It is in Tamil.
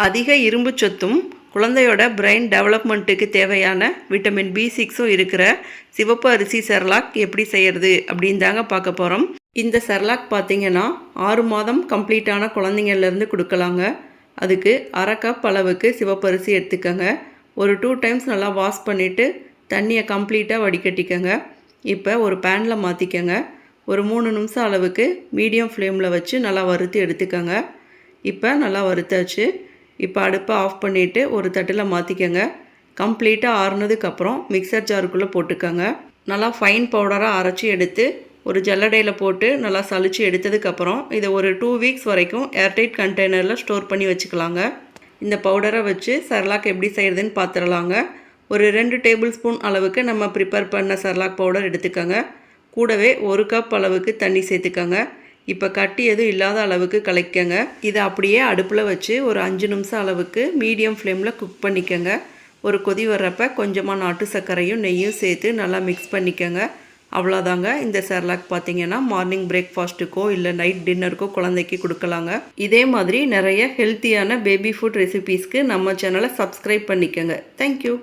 அதிக இரும்பு சத்தும் குழந்தையோட பிரெயின் டெவலப்மெண்ட்டுக்கு தேவையான விட்டமின் B6 இருக்கிற சிவப்பு அரிசி செர்லாக் எப்படி செய்கிறது அப்படின்னு தாங்க பார்க்க போகிறோம். இந்த செர்லாக் பார்த்தீங்கன்னா 6 மாதம் கம்ப்ளீட்டான குழந்தைங்கள்லேருந்து கொடுக்கலாங்க. அதுக்கு அரை கப் அளவுக்கு சிவப்பு அரிசி எடுத்துக்கோங்க. ஒரு 2 டைம்ஸ் நல்லா வாஷ் பண்ணிவிட்டு தண்ணியை கம்ப்ளீட்டாக வடிகட்டிக்கோங்க. இப்போ ஒரு பேனில் மாற்றிக்கோங்க. ஒரு 3 நிமிஷம் அளவுக்கு மீடியம் ஃப்ளேமில் வச்சு நல்லா வறுத்து எடுத்துக்கோங்க. இப்போ நல்லா வறுத்தாச்சு. இப்போ அடுப்பை ஆஃப் பண்ணிவிட்டு ஒரு தட்டில் மாற்றிக்கோங்க. கம்ப்ளீட்டாக ஆறுனதுக்கப்புறம் மிக்சர் ஜாருக்குள்ளே போட்டுக்கோங்க. நல்லா ஃபைன் பவுடராக அரைச்சி எடுத்து ஒரு ஜல்லடையில் போட்டு நல்லா சலிச்சு எடுத்ததுக்கப்புறம் இதை ஒரு 2 வீக்ஸ் வரைக்கும் ஏர்டைட் கண்டெய்னரில் ஸ்டோர் பண்ணி வச்சுக்கலாங்க. இந்த பவுடரை வச்சு செர்லாக் எப்படி செய்கிறதுன்னு பார்த்துடலாங்க. ஒரு 2 டேபிள் ஸ்பூன் அளவுக்கு நம்ம ப்ரிப்பேர் பண்ண செர்லாக் பவுடர் எடுத்துக்கோங்க. கூடவே 1 கப் அளவுக்கு தண்ணி சேர்த்துக்கோங்க. இப்போ கட்டி எதுவும் இல்லாத அளவுக்கு கலக்கிக்கங்க. இதை அப்படியே அடுப்பில் வச்சு ஒரு 5 நிமிஷம் அளவுக்கு மீடியம் ஃப்ளேமில் குக் பண்ணிக்கோங்க. ஒரு கொதி வர்றப்ப கொஞ்சமாக நாட்டு சர்க்கரையும் நெய்யும் சேர்த்து நல்லா மிக்ஸ் பண்ணிக்கோங்க. அவ்வளோதாங்க. இந்த செர்லாக் பார்த்தீங்கன்னா மார்னிங் பிரேக்ஃபாஸ்ட்டுக்கோ இல்லை நைட் டின்னருக்கோ குழந்தைக்கு கொடுக்கலாங்க. இதே மாதிரி நிறைய ஹெல்த்தியான பேபி ஃபுட் ரெசிபீஸ்க்கு நம்ம சேனலை சப்ஸ்கிரைப் பண்ணிக்கோங்க. தேங்க்யூ.